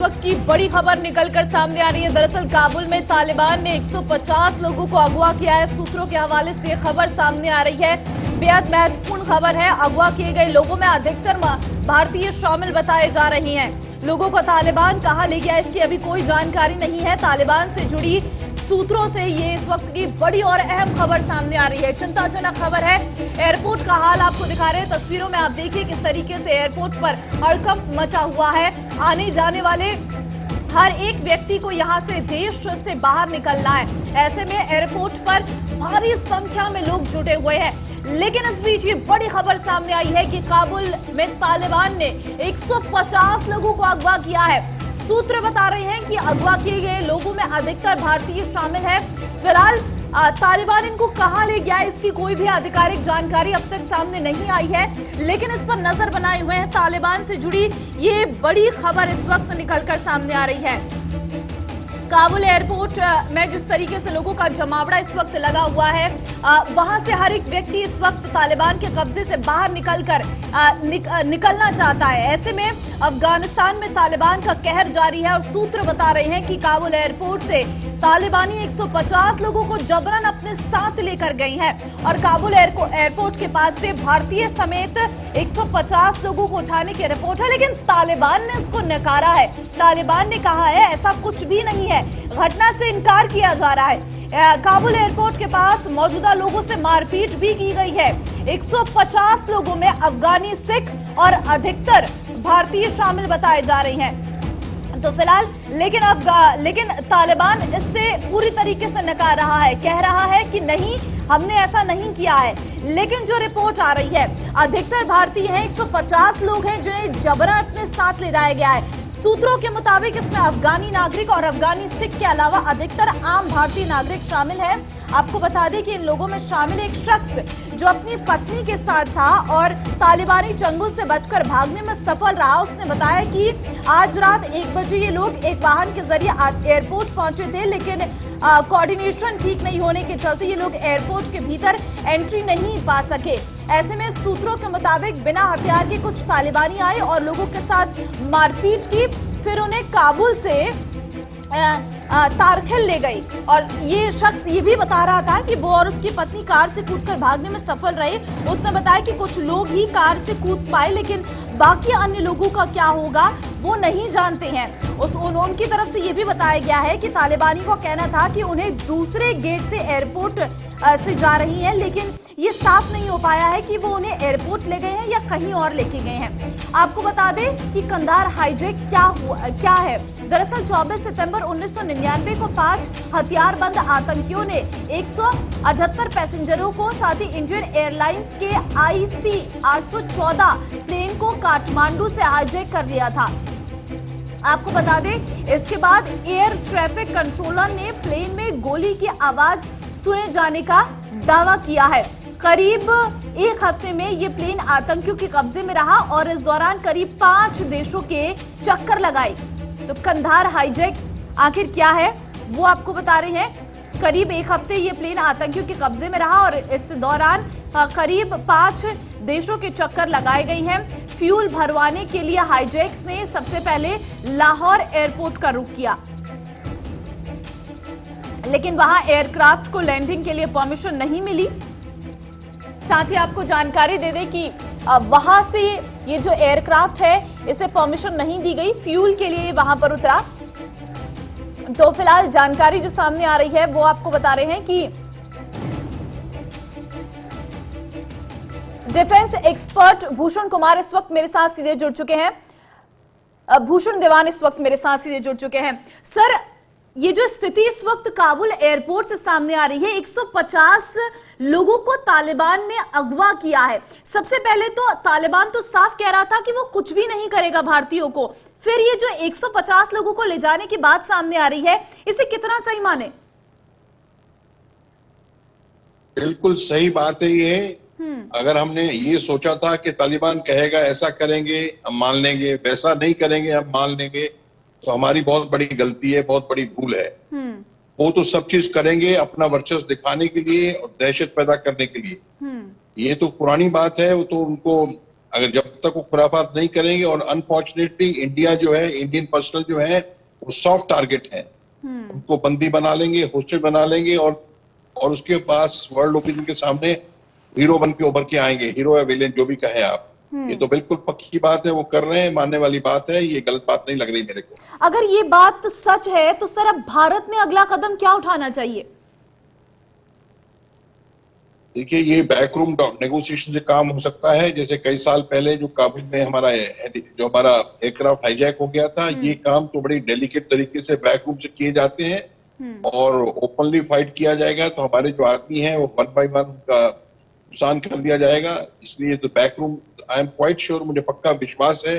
वक्त की बड़ी खबर निकलकर सामने आ रही है। दरअसल काबुल में तालिबान ने 150 लोगों को अगवा किया है। सूत्रों के हवाले से ये खबर सामने आ रही है। बेहद महत्वपूर्ण खबर है। अगवा किए गए लोगों में अधिकतर भारतीय शामिल बताए जा रहे हैं। लोगों को तालिबान कहां ले गया, इसकी अभी कोई जानकारी नहीं है। तालिबान से जुड़ी सूत्रों से ये इस वक्त की बड़ी और अहम खबर सामने आ रही है। चिंताजनक खबर है। एयरपोर्ट का हाल आपको दिखा रहे हैं तस्वीरों में। आप देखिए किस तरीके से एयरपोर्ट पर हड़कंप मचा हुआ है। आने जाने वाले हर एक व्यक्ति को यहां से देश से बाहर निकलना है। ऐसे में एयरपोर्ट पर भारी संख्या में लोग जुटे हुए हैं। लेकिन इस बीच ये बड़ी खबर सामने आई है कि काबुल में तालिबान ने 150 लोगों को अगवा किया है। सूत्र बता रहे हैं कि अगवा किए गए लोगों में अधिकतर भारतीय शामिल है। फिलहाल तालिबान इनको कहां ले गया, इसकी कोई भी आधिकारिक जानकारी अब तक सामने नहीं आई है। लेकिन इस पर नजर बनाए हुए हैं। तालिबान से जुड़ी ये बड़ी खबर इस वक्त निकलकर सामने आ रही है। काबुल एयरपोर्ट में जिस तरीके से लोगों का जमावड़ा इस वक्त लगा हुआ है, वहां से हर एक व्यक्ति इस वक्त तालिबान के कब्जे से बाहर निकलना चाहता है। ऐसे में अफगानिस्तान में तालिबान का कहर जारी है और सूत्र बता रहे हैं कि काबुल एयरपोर्ट से तालिबानी 150 लोगों को जबरन अपने साथ लेकर गई हैं और काबुल एयरपोर्ट के पास से भारतीय समेत 150 लोगों को उठाने की रिपोर्ट है। लेकिन तालिबान ने इसको नकारा है। तालिबान ने कहा है ऐसा कुछ भी नहीं है, घटना से इनकार किया जा रहा है। काबुल एयरपोर्ट के पास मौजूदा लोगों से मारपीट भी की गई है। 150 लोगों में अफगानी, सिख और अधिकतर भारतीय शामिल बताए जा रहे हैं। तो फिलहाल लेकिन तालिबान इससे पूरी तरीके से नकार रहा है। कह रहा है कि नहीं, हमने ऐसा नहीं किया है। लेकिन जो रिपोर्ट आ रही है, अधिकतर भारतीय हैं। 150 लोग हैं जिन्हें जबरन अपने साथ ले जाया गया है। सूत्रों के मुताबिक इसमें अफगानी नागरिक और अफगानी सिख के अलावा अधिकतर आम भारतीय नागरिक शामिल हैं। आपको बता दें कि इन लोगों में शामिल एक शख्स जो अपनी पत्नी के साथ था और तालिबानी चंगुल से बचकर भागने में सफल रहा। उसने बताया कि आज रात 1 बजे ये लोग एक वाहन के जरिए एयरपोर्ट पहुंचे थे, लेकिन कोऑर्डिनेशन ठीक नहीं होने के चलते ये लोग एयरपोर्ट के भीतर एंट्री नहीं पा सके। ऐसे में सूत्रों के मुताबिक बिना हथियार के कुछ तालिबानी आए और लोगों के साथ मारपीट की, फिर उन्हें काबुल से तारखेल ले गई। और ये शख्स ये भी बता रहा था कि वो और उसकी पत्नी कार से कूदकर भागने में सफल रहे। उसने बताया कि कुछ लोग ही कार से कूद पाए, लेकिन बाकी अन्य लोगों का क्या होगा वो नहीं जानते हैं। उनकी तरफ से ये भी बताया गया है कि तालिबानी को कहना था कि उन्हें दूसरे गेट से एयरपोर्ट से जा रही हैं, लेकिन ये साफ नहीं हो पाया है कि वो उन्हें एयरपोर्ट ले गए हैं या कहीं और लेके गए हैं। आपको बता दें कि कंधार हाईजैक क्या है। दरअसल 24 सितंबर 1999 को 5 हथियारबंद आतंकियों ने 178 पैसेंजरों को, साथ ही इंडियन एयरलाइंस के IC 814 प्लेन को काठमांडू से हाईजैक कर लिया था। आपको बता दें इसके बाद एयर ट्रैफिक कंट्रोलर ने प्लेन में गोली की आवाज सुने जाने का दावा किया है। करीब 1 हफ्ते में ये प्लेन आतंकियों के कब्जे में रहा और इस दौरान करीब 5 देशों के चक्कर लगाए। तो कंधार हाईजैक आखिर क्या है वो आपको बता रहे हैं। करीब 1 हफ्ते ये प्लेन आतंकियों के कब्जे में रहा और इस दौरान करीब 5 देशों के चक्कर लगाए गए हैं। फ्यूल भरवाने के लिए हाईजैक्स ने सबसे पहले लाहौर एयरपोर्ट का रुख किया, लेकिन वहां एयरक्राफ्ट को लैंडिंग के लिए परमिशन नहीं मिली। साथ ही आपको जानकारी दे दें कि वहां से ये जो एयरक्राफ्ट है इसे परमिशन नहीं दी गई, फ्यूल के लिए वहां पर उतरा। तो फिलहाल जानकारी जो सामने आ रही है वो आपको बता रहे हैं कि डिफेंस एक्सपर्ट भूषण कुमार इस वक्त मेरे साथ सीधे जुड़ चुके हैं। भूषण देवान इस वक्त मेरे साथ सीधे जुड़ चुके हैं। सर, ये जो स्थिति इस वक्त काबुल एयरपोर्ट से सामने आ रही है, 150 लोगों को तालिबान ने अगवा किया है। सबसे पहले तो तालिबान तो साफ कह रहा था कि वो कुछ भी नहीं करेगा भारतीयों को, फिर ये जो 150 लोगों को ले जाने की बात सामने आ रही है, इसे कितना सही माने? बिल्कुल सही बात है ये। अगर हमने ये सोचा था कि तालिबान कहेगा ऐसा करेंगे हम मान लेंगे, वैसा नहीं करेंगे हम मान लेंगे, तो हमारी बहुत बड़ी गलती है, बहुत बड़ी भूल है। वो तो सब चीज करेंगे अपना वर्चस्व दिखाने के लिए और दहशत पैदा करने के लिए। ये तो पुरानी बात है। वो तो उनको अगर जब तक वो खुराफात नहीं करेंगे, और अनफॉर्चुनेटली इंडिया जो है, इंडियन पर्सनल जो है वो सॉफ्ट टारगेट है, उनको बंदी बना लेंगे, होस्टेज बना लेंगे, और उसके पास वर्ल्ड ओपिनियन के सामने हीरो बन के उभर के आएंगे, हीरो या विलेन जो भी कहें आप। ये तो बिल्कुल पक्की बात है, वो कर रहे हैं, मानने वाली बात है, ये गलत बात नहीं लग रही मेरे को। अगर ये बात सच है तो सर अब भारत ने अगला कदम क्या उठाना चाहिए? देखिए, ये बैकरूम नेगोशिएशन से काम हो सकता है। जैसे कई साल पहले जो काबुल में हमारा एयरक्राफ्ट हाईजैक हो गया था, ये काम तो बड़ी डेलिकेट तरीके से बैकरूम से किए जाते हैं, और ओपनली फाइट किया जाएगा तो हमारे जो आदमी हैं वो वन बाय वन उनका नुकसान कर दिया जाएगा। इसलिए तो backroom, I am quite sure, मुझे पक्का विश्वास है,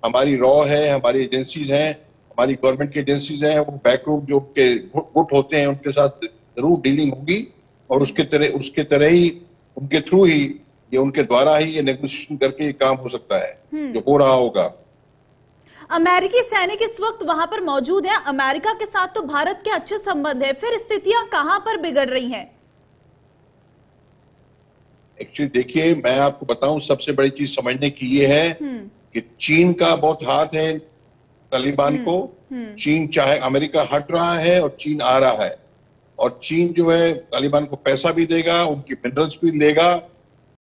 हमारी रॉ है, हमारी एजेंसीज हैं, हमारी गवर्नमेंट की एजेंसीज हैं, वो बैकरूम जो के गुट होते हैं उनके साथ जरूर डीलिंग होगी, और उसके तरह ही, उनके थ्रू ही, ये उनके द्वारा ही ये नेगोशिएशन करके ये काम हो सकता है जो हो रहा होगा। अमेरिकी सैनिक इस वक्त वहां पर मौजूद हैं, अमेरिका के साथ तो भारत के अच्छे संबंध है, फिर स्थितियां कहां पर बिगड़ रही हैं? एक्चुअली देखिए, मैं आपको बताऊं, सबसे बड़ी चीज समझने की ये है कि चीन का बहुत हाथ है तालिबान को। चीन चाहे, अमेरिका हट रहा है और चीन आ रहा है, और चीन जो है तालिबान को पैसा भी देगा, उनकी मिनरल्स भी लेगा,